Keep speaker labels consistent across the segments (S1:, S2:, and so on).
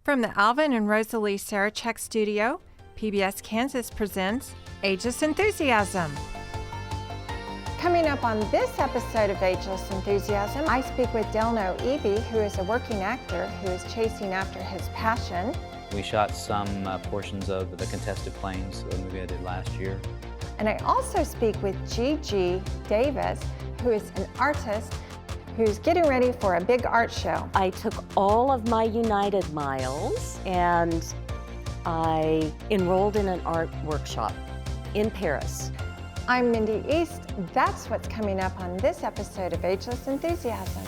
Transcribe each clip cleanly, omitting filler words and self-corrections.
S1: From the Alvin and Rosalie Sarachek studio, PBS Kansas presents Ageless Enthusiasm. Coming up on this episode of Ageless Enthusiasm, I speak with Delno Eby, who is a working actor who is chasing after his passion.
S2: We shot some portions of the Contested Plains, a movie I did last year.
S1: And I also speak with Gigi Davis, who is an artist who's getting ready for a big art show.
S3: I took all of my United miles and I enrolled in an art workshop in Paris.
S1: I'm Mindy East. That's what's coming up on this episode of Ageless Enthusiasm.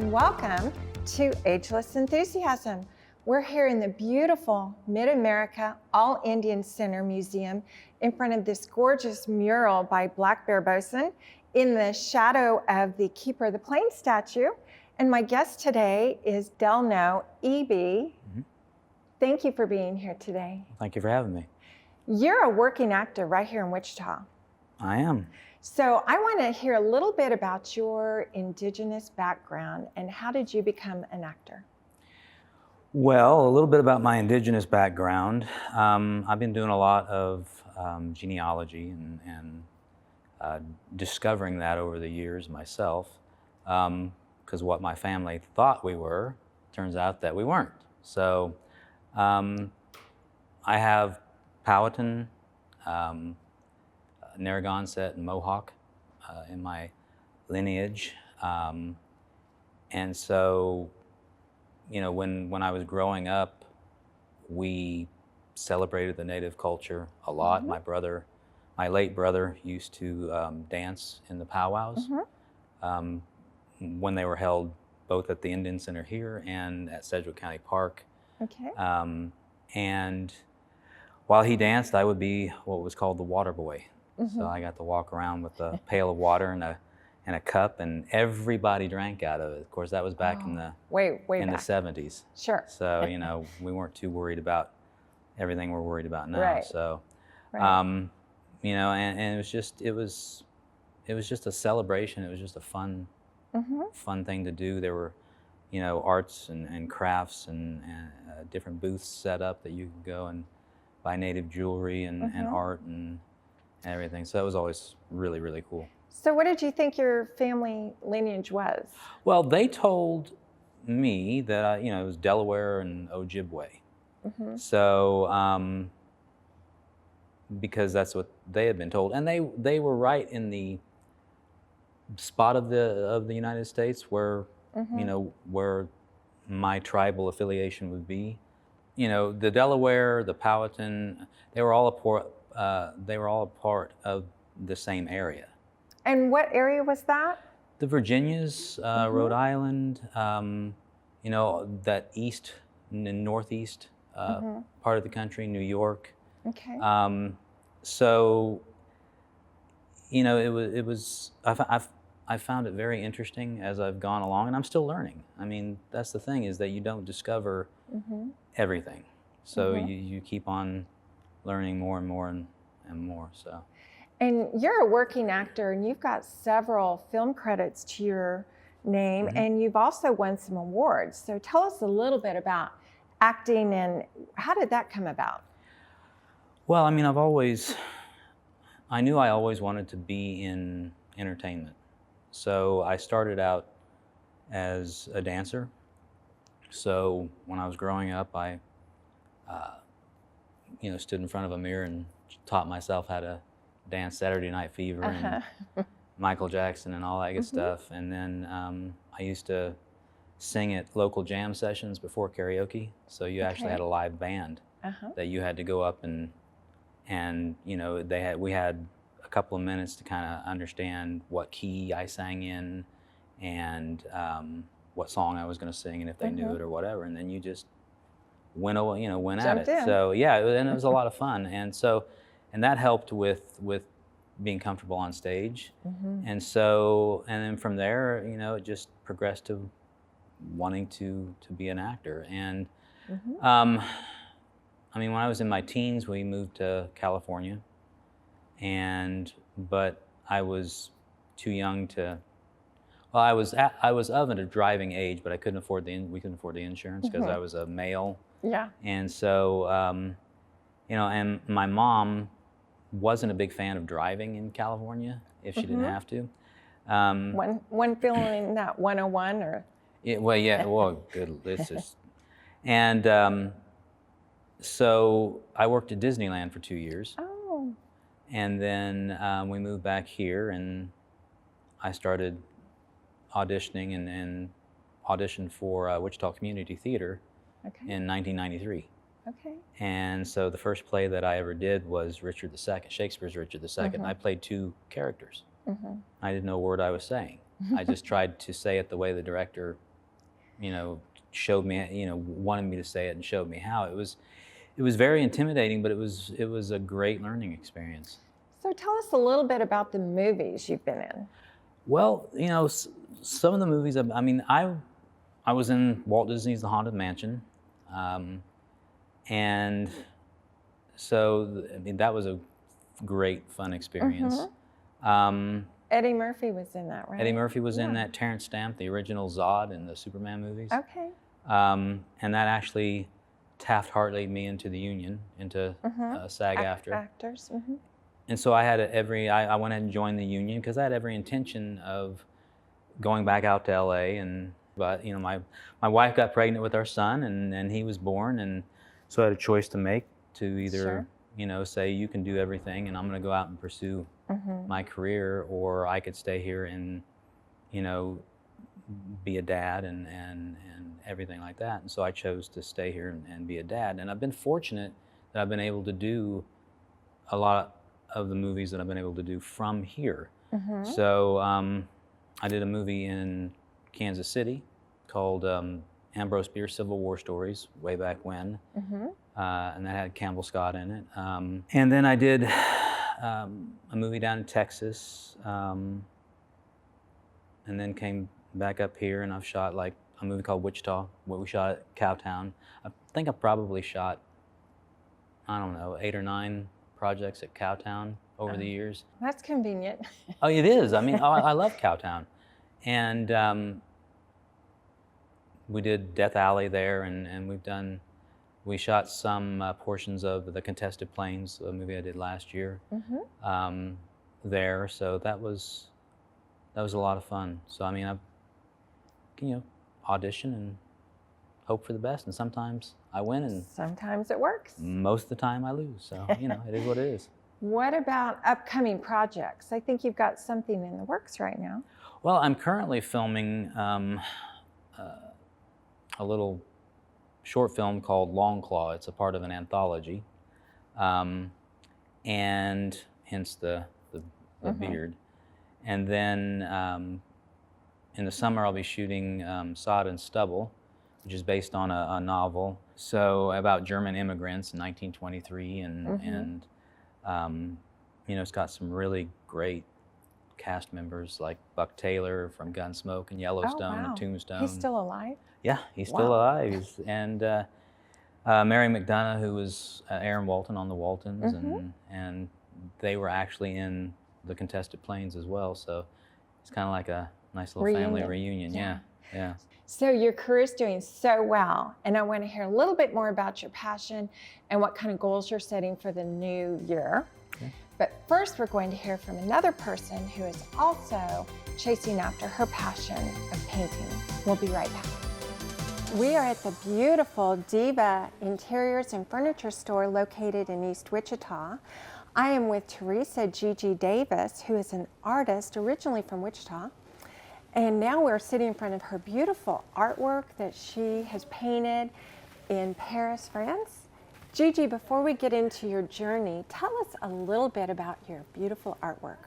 S1: Welcome to Ageless Enthusiasm. We're here in the beautiful Mid-America All-Indian Center Museum in front of this gorgeous mural by Black Bear Boson in the shadow of the Keeper of the Plains statue. And my guest today is Delno Eby. Mm-hmm. Thank you for being here today.
S2: Thank you for having me.
S1: You're a working actor right here in Wichita.
S2: I am.
S1: So I want to hear a little bit about your indigenous background and how did you become an actor?
S2: Well, a little bit about my indigenous background. I've been doing a lot of genealogy and discovering that over the years myself, because what my family thought we were, turns out that we weren't. So I have Powhatan, Narragansett and Mohawk in my lineage, and so, you know, when I was growing up, we celebrated the native culture a lot. Mm-hmm. My late brother used to dance in the powwows when they were held both at the Indian Center here and at Sedgwick County Park.
S1: Okay.
S2: And while he danced, I would be what was called the water boy. Mm-hmm. So I got to walk around with a pail of water and a cup, and everybody drank out of it. Of course, that was back in the
S1: way
S2: in
S1: back.
S2: the 70s.
S1: Sure.
S2: So you know, we weren't too worried about everything we're worried about now.
S1: Right.
S2: So,
S1: right.
S2: You know, and it was just a celebration. It was just a fun thing to do. There were, you know, arts and crafts and different booths set up that you could go and buy native jewelry and art and everything. So that was always really, really cool.
S1: So what did you think your family lineage was?
S2: Well, they told me that, you know, it was Delaware and Ojibwe. Mm-hmm. So, because that's what they had been told. And they were right in the spot of the United States where, you know, where my tribal affiliation would be. You know, the Delaware, the Powhatan, they were all a part of the same area.
S1: And what area was that?
S2: The Virginias, Rhode Island, you know, that east and northeast part of the country, New York.
S1: Okay.
S2: So, you know, it was. I found it very interesting as I've gone along, and I'm still learning. I mean, that's the thing, is that you don't discover everything. So you keep on learning more and more and more. So.
S1: And you're a working actor, and you've got several film credits to your name, and you've also won some awards. So tell us a little bit about acting and how did that come about?
S2: Well, I mean, I knew I always wanted to be in entertainment. So I started out as a dancer. So when I was growing up, I you know, stood in front of a mirror and taught myself how to dance Saturday Night Fever and Michael Jackson and all that good stuff. And then I used to sing at local jam sessions before karaoke. So you actually had a live band that you had to go up and you know, we had a couple of minutes to kind of understand what key I sang in and what song I was going to sing and if they knew it or whatever, and then you just went away, went
S1: Jumped
S2: at it.
S1: in.
S2: So yeah, and it was a lot of fun, and that helped with being comfortable on stage, and then from there, it just progressed to wanting to be an actor, and I mean, when I was in my teens, we moved to California, but I was too young to. Well, I was of a driving age, but we couldn't afford the insurance because I was a male.
S1: Yeah.
S2: And so, and my mom wasn't a big fan of driving in California if she didn't have to.
S1: One feeling that 101 or.
S2: Good. It's just, and so I worked at Disneyland for 2 years.
S1: Oh.
S2: And then we moved back here, and I started auditioning and auditioned for Wichita Community Theater in 1993.
S1: Okay.
S2: And so the first play that I ever did was Richard II, Shakespeare's Richard II, and I played 2 characters. I didn't know a word I was saying. I just tried to say it the way the director, showed me, wanted me to say it and showed me how. It was very intimidating, but it was a great learning experience.
S1: So tell us a little bit about the movies you've been in.
S2: Well, some of the movies, I mean, I was in Walt Disney's The Haunted Mansion, and so, I mean, that was a great, fun experience.
S1: Eddie Murphy was in that, right?
S2: Eddie Murphy was in that. Terrence Stamp, the original Zod in the Superman movies.
S1: Okay.
S2: And that actually Taft-Hartley'd me into the union, into SAG-AFTRA.
S1: Actors.
S2: And so I went ahead and joined the union because I had every intention of going back out to LA, but my wife got pregnant with our son, and he was born, and so I had a choice to make to either say you can do everything and I'm going to go out and pursue my career, or I could stay here and be a dad and everything like that. And so I chose to stay here and be a dad, and I've been fortunate that I've been able to do a lot of the movies that I've been able to do from here. So I did a movie in Kansas City called Ambrose Bierce Civil War Stories way back when, and that had Campbell Scott in it. And then I did a movie down in Texas, and then came back up here, and I've shot like a movie called Wichita, what we shot at Cowtown. I think I probably shot, I don't know, 8 or 9 projects at Cowtown over the years.
S1: That's convenient.
S2: Oh, it is. I mean, I love Cowtown. And we did Death Alley there, and we shot some portions of The Contested Plains, a movie I did last year, there. So that was a lot of fun. So I mean, I audition and hope for the best, and sometimes I win, and
S1: sometimes it works.
S2: Most of the time I lose. So it is what it is.
S1: What about upcoming projects? I think you've got something in the works right now.
S2: Well, I'm currently filming a little short film called Long Claw. It's a part of an anthology, and hence the beard. And then in the summer I'll be shooting Sod and Stubble, which is based on a novel about German immigrants in 1923, and it's got some really great cast members like Buck Taylor from Gunsmoke and Yellowstone and Tombstone.
S1: He's still alive?
S2: Yeah, he's still alive. And Mary McDonough, who was Aaron Walton on the Waltons, and they were actually in The Contested Plains as well. So it's kind of like a nice little family reunion. Yeah.
S1: So your career's doing so well, and I want to hear a little bit more about your passion and what kind of goals you're setting for the new year. Okay. But first, we're going to hear from another person who is also chasing after her passion of painting. We'll be right back. We are at the beautiful Diva Interiors and Furniture store located in East Wichita. I am with Teresa Gigi Davis, who is an artist originally from Wichita. And now we're sitting in front of her beautiful artwork that she has painted in Paris, France. Gigi, before we get into your journey, tell us a little bit about your beautiful artwork.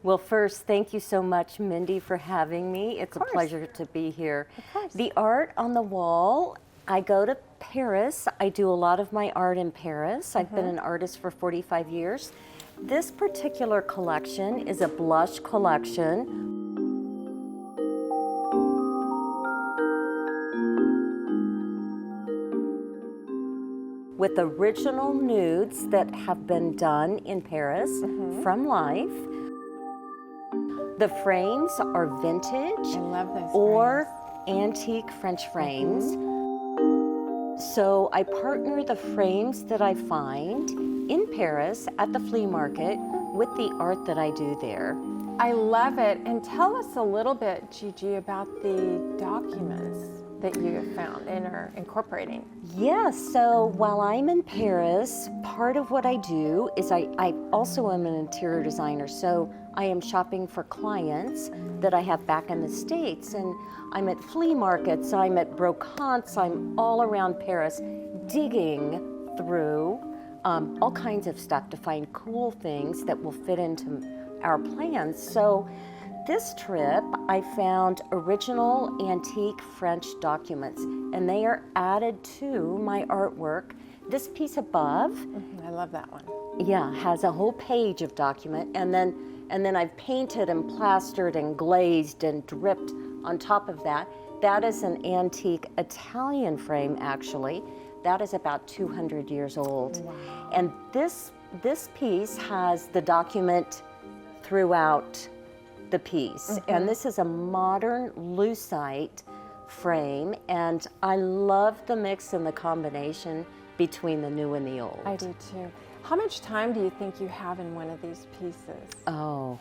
S3: Well, first, thank you so much, Mindy, for having me. It's a pleasure to be here.
S1: Of course.
S3: The art on the wall, I go to Paris. I do a lot of my art in Paris. I've been an artist for 45 years. This particular collection is a blush collection. With original nudes that have been done in Paris from life. The frames are vintage
S1: I love those
S3: or
S1: frames.
S3: antique French frames. So I partner the frames that I find in Paris at the flea market with the art that I do there.
S1: I love it. And tell us a little bit, Gigi, about the documents that you have found and are incorporating.
S3: Yes, so while I'm in Paris, part of what I do is I also am an interior designer, so I am shopping for clients that I have back in the States, and I'm at flea markets, I'm at brocantes, I'm all around Paris digging through all kinds of stuff to find cool things that will fit into our plans. So this trip, I found original antique French documents, and they are added to my artwork. This piece above,
S1: I love that one.
S3: yeah, has a whole page of document, and then I've painted and plastered and glazed and dripped on top of that. That is an antique Italian frame, actually. That is about 200 years old.
S1: Wow.
S3: And this piece has the document throughout the piece. And this is a modern lucite frame, and I love the mix and the combination between the new and the old.
S1: I do too. How much time do you think you have in one of these pieces?
S3: Oh,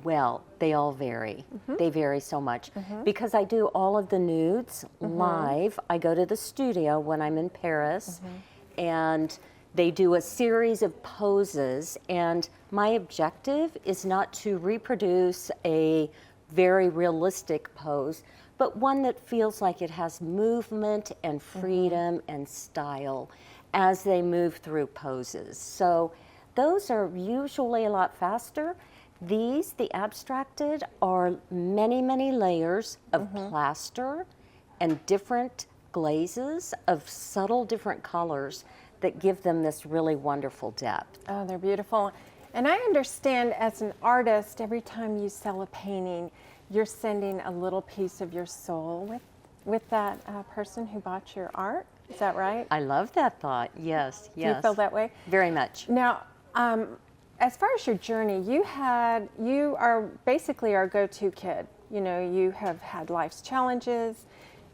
S3: well, they all vary. They vary so much. Because I do all of the nudes live. I go to the studio when I'm in Paris, and they do a series of poses, and my objective is not to reproduce a very realistic pose, but one that feels like it has movement and freedom and style as they move through poses. So those are usually a lot faster. These, the abstracted, are many, many layers of plaster and different glazes of subtle different colors that give them this really wonderful depth.
S1: Oh, they're beautiful. And I understand as an artist, every time you sell a painting, you're sending a little piece of your soul with that person who bought your art. Is that right?
S3: I love that thought. Yes, yes.
S1: Do you feel that way?
S3: Very much.
S1: Now, as far as your journey, you are basically our go-to kid. You know, you have had life's challenges.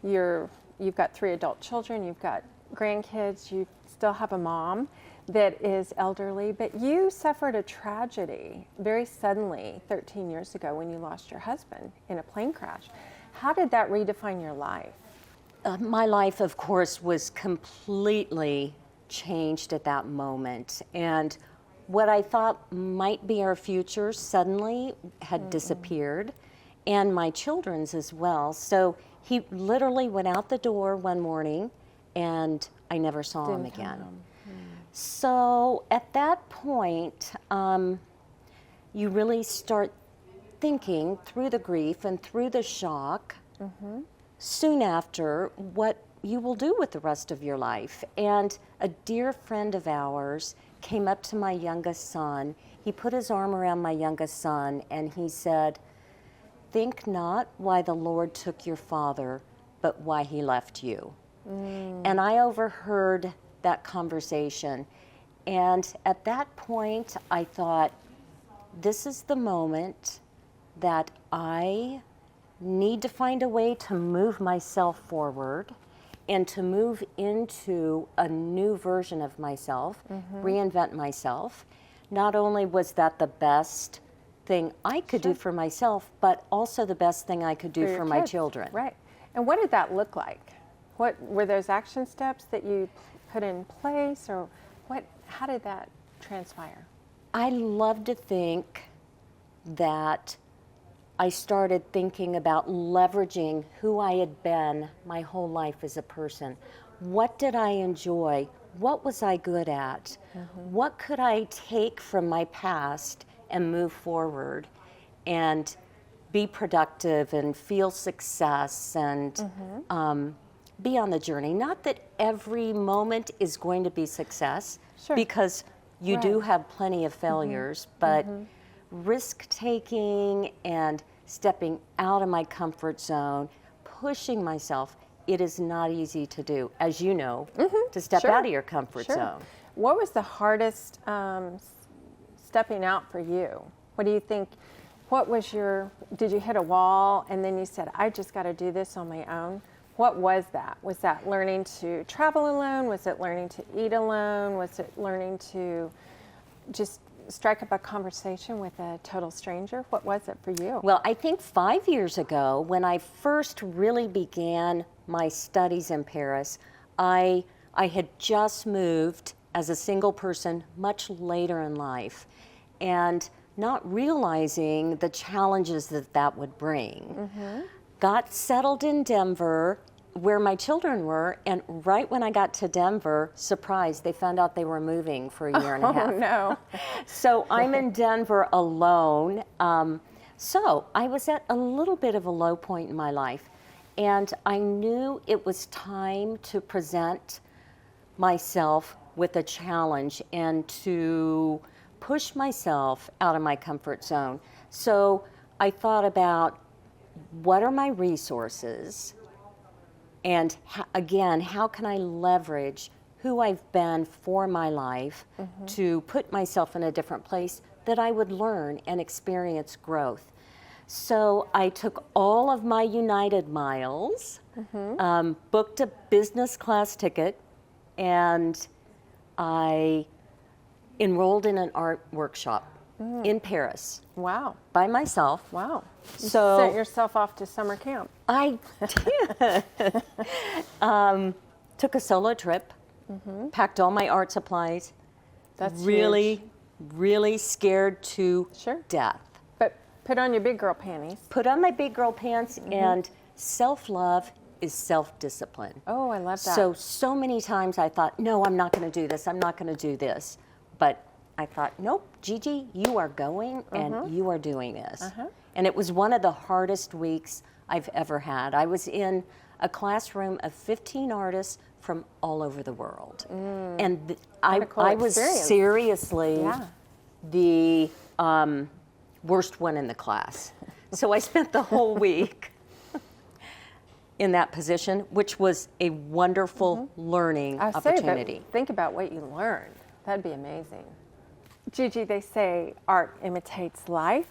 S1: You've got 3 adult children. You've got grandkids. You still have a mom that is elderly, but you suffered a tragedy very suddenly 13 years ago when you lost your husband in a plane crash. How did that redefine your life?
S3: My life, of course, was completely changed at that moment. And what I thought might be our future suddenly had disappeared, and my children's as well. So he literally went out the door one morning, and I never saw him
S1: Didn't come
S3: again.
S1: home.
S3: So at that point, you really start thinking through the grief and through the shock, soon after, what you will do with the rest of your life. And a dear friend of ours came up to my youngest son. He put his arm around my youngest son, and he said, "Think not why the Lord took your father, but why he left you." And I overheard that conversation. And at that point, I thought, this is the moment that I need to find a way to move myself forward and to move into a new version of myself, reinvent myself. Not only was that the best thing I could do for myself, but also the best thing I could do
S1: your
S3: for my
S1: kids.
S3: children.
S1: Right. And what did that look like? What were those action steps that you put in place, or how did that transpire?
S3: I love to think that I started thinking about leveraging who I had been my whole life as a person. What did I enjoy? What was I good at? What could I take from my past and move forward and be productive and feel success and be on the journey. Not that every moment is going to be success,
S1: Sure.
S3: because you do
S1: Right.
S3: have plenty of failures, but risk taking and stepping out of my comfort zone, pushing myself, it is not easy to do, as you know, to step
S1: Sure.
S3: out of your comfort
S1: Sure.
S3: zone.
S1: What was the hardest stepping out for you? What do you think? What was did you hit a wall and then you said, I just got to do this on my own? What was that? Was that learning to travel alone? Was it learning to eat alone? Was it learning to just strike up a conversation with a total stranger? What was it for you?
S3: Well, I think 5 years ago, when I first really began my studies in Paris, I had just moved as a single person much later in life, and not realizing the challenges that would bring. Got settled in Denver, where my children were, and right when I got to Denver, surprise, they found out they were moving for a year and a half.
S1: Oh, no.
S3: So I'm in Denver alone. So I was at a little bit of a low point in my life, and I knew it was time to present myself with a challenge and to push myself out of my comfort zone. So I thought about, what are my resources? And again, how can I leverage who I've been for my life to put myself in a different place that I would learn and experience growth? So I took all of my United miles, booked a business class ticket, and I enrolled in an art workshop in Paris
S1: Wow.
S3: by myself.
S1: Wow. You
S3: So
S1: sent yourself off to summer camp.
S3: I did. Took a solo trip, packed all my art supplies.
S1: That's
S3: really,
S1: huge.
S3: really scared to
S1: Sure.
S3: death.
S1: But put on your big girl panties.
S3: Put on my big girl pants, and self-love is self-discipline.
S1: Oh, I love that.
S3: So many times I thought, no, I'm not going to do this. I'm not going to do this. But I thought, nope, Gigi, you are going and you are doing this. And it was one of the hardest weeks I've ever had. I was in a classroom of 15 artists from all over the world. And I
S1: cool
S3: was
S1: experience.
S3: seriously
S1: Yeah.
S3: the worst one in the class. So I spent the whole week in that position, which was a wonderful learning
S1: I say,
S3: opportunity.
S1: but think about what you learned. That'd be amazing. Gigi, they say art imitates life.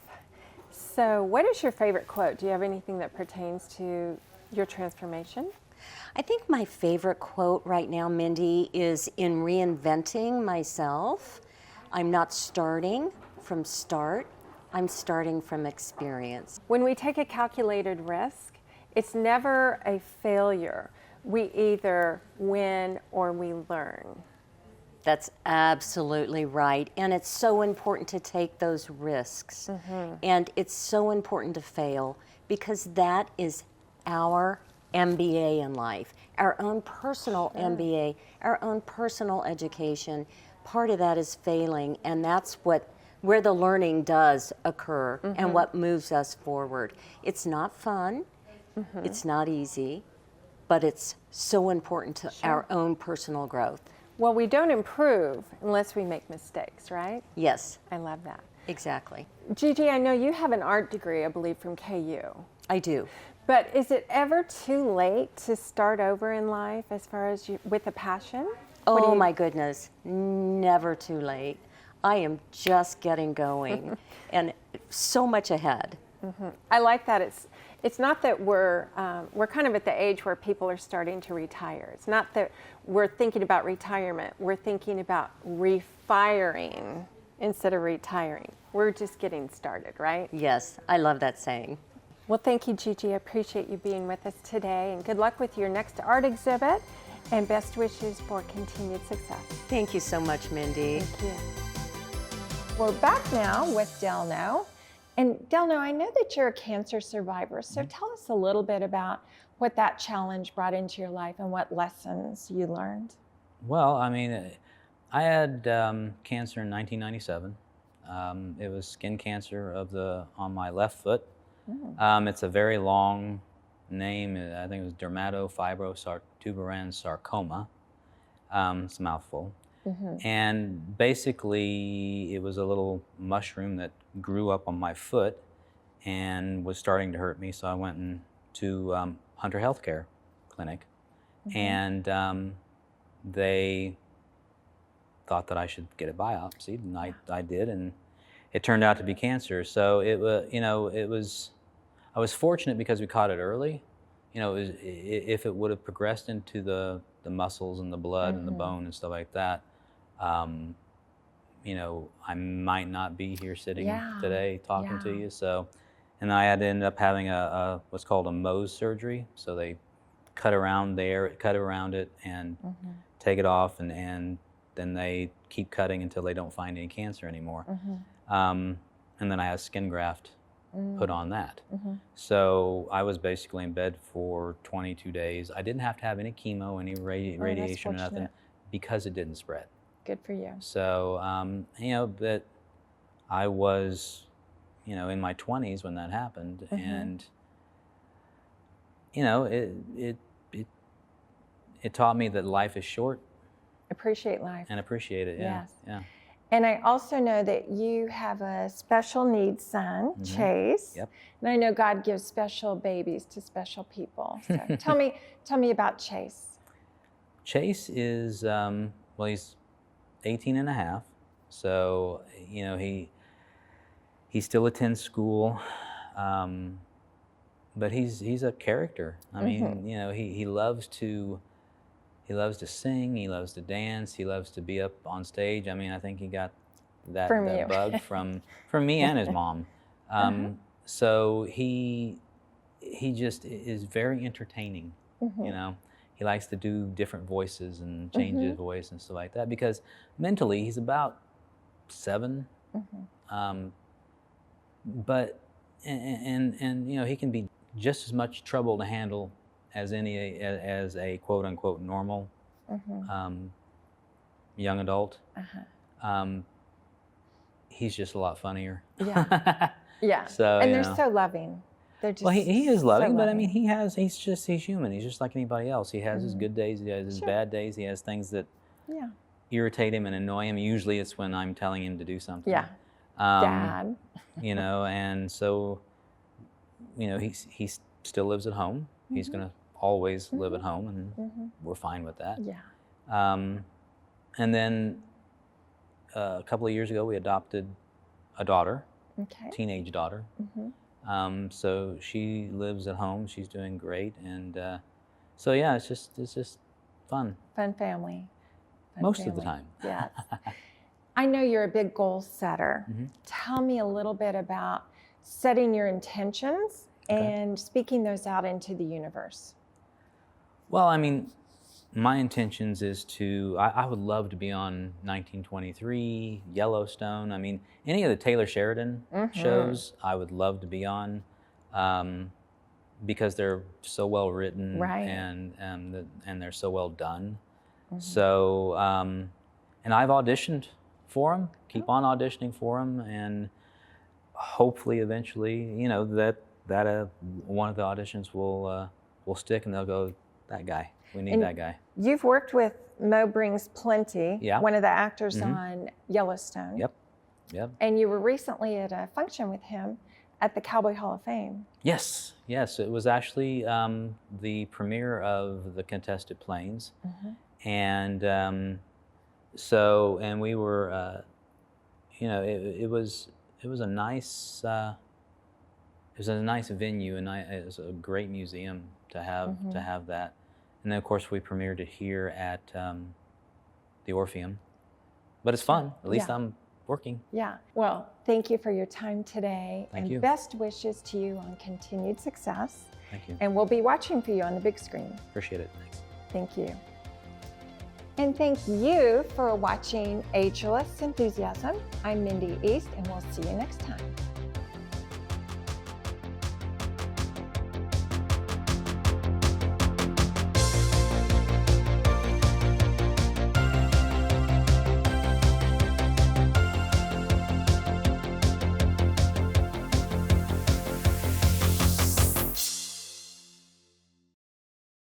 S1: So what is your favorite quote? Do you have anything that pertains to your transformation?
S3: I think my favorite quote right now, Mindy, is, in reinventing myself, I'm not starting from start, I'm starting from experience.
S1: When we take a calculated risk, it's never a failure. We either win or we learn.
S3: That's absolutely right. And it's so important to take those risks. And it's so important to fail, because that is our MBA in life, our own personal MBA, our own personal education. Part of that is failing, and that's where the learning does occur and what moves us forward. It's not fun, it's not easy, but it's so important to our own personal growth.
S1: Well, we don't improve unless we make mistakes, right?
S3: Yes,
S1: I love that.
S3: exactly.
S1: Gigi, I know you have an art degree, I believe, from KU.
S3: I do.
S1: But is it ever too late to start over in life as far as with a passion?
S3: Oh my goodness, never too late. I am just getting going and so much ahead.
S1: I like that. It's not that we're kind of at the age where people are starting to retire. It's not that we're thinking about retirement. We're thinking about refiring instead of retiring. We're just getting started, right?
S3: Yes, I love that saying.
S1: Well, thank you, Gigi. I appreciate you being with us today, and good luck with your next art exhibit, and best wishes for continued success.
S3: Thank you so much, Mindy.
S1: Thank you. We're back now with Delno. And Delno, I know that you're a cancer survivor, so tell us a little bit about what that challenge brought into your life and what lessons you learned.
S2: Well, I mean, I had cancer in 1997, It was skin cancer on my left foot.
S1: Mm.
S2: It's a very long name. I think it was dermatofibrotuberans sarcoma. It's a mouthful. And basically, it was a little mushroom that grew up on my foot and was starting to hurt me. So I went to Hunter Healthcare Clinic, and they thought that I should get it biopsied, and I did, and it turned out to be cancer. So it was, I was fortunate because we caught it early. If it would have progressed into the muscles and the blood and the bone and stuff like that, I might not be here sitting today talking to you. So, and I had to end up having a what's called a Mohs surgery. So they cut around it, and take it off, and then they keep cutting until they don't find any cancer anymore. And then I had a skin graft put on that. So I was basically in bed for 22 days. I didn't have to have any chemo, any radiation or nothing, because it didn't spread.
S1: Good for you.
S2: So, but I was, in my 20s when that happened, and, it taught me that life is short.
S1: Appreciate life.
S2: And appreciate it, yeah.
S1: Yes.
S2: Yeah.
S1: And I also know that you have a special needs son, Chase.
S2: Yep.
S1: And I know God gives special babies to special people. So tell me about Chase.
S2: Chase is, he's 18 and a half. So, he still attends school. But he's a character. I mean, he loves to sing, he loves to dance, he loves to be up on stage. I mean, I think he got that bug from me and his mom. So he just is very entertaining. He likes to do different voices and change his voice and stuff like that, because mentally he's about 7. But he can be just as much trouble to handle as a quote unquote normal young adult. He's just a lot funnier.
S1: Yeah. Yeah.
S2: So,
S1: and they're so loving. They're just
S2: he is loving,
S1: so
S2: but I mean, he's human. He's just like anybody else. He has his good days, he has his bad days, he has things that irritate him and annoy him. Usually it's when I'm telling him to do something.
S1: Yeah. Dad.
S2: And so, he still lives at home. He's going to always live at home, and we're fine with that.
S1: Yeah.
S2: And then a couple of years ago, we adopted a daughter, teenage daughter. So she lives at home. She's doing great, and so yeah, it's just fun.
S1: Fun family.
S2: Most of the time.
S1: Yes. I know you're a big goal setter. Tell me a little bit about setting your intentions and speaking those out into the universe.
S2: Well, I mean, my intentions is I would love to be on 1923, Yellowstone. I mean, any of the Taylor Sheridan shows I would love to be on, because they're so well written, and they're so well done. So, and I've auditioned for them, keep on auditioning for them, and hopefully eventually, that one of the auditions will stick, and they'll go, that guy, we need that guy.
S1: You've worked with Mo Brings Plenty, one of the actors on Yellowstone.
S2: Yep.
S1: And you were recently at a function with him at the Cowboy Hall of Fame.
S2: Yes, it was actually the premiere of The Contested Plains, and and we were, it was a nice venue, and it was a great museum to have that. And then of course we premiered it here at the Orpheum. But it's fun. At least I'm working.
S1: Yeah. Well, thank you for your time today.
S2: Thank you.
S1: Best wishes to you on continued success.
S2: Thank you.
S1: And we'll be watching for you on the big screen.
S2: Appreciate it. Thanks.
S1: Thank you. And thank you for watching Ageless Enthusiasm. I'm Mindy East, and we'll see you next time.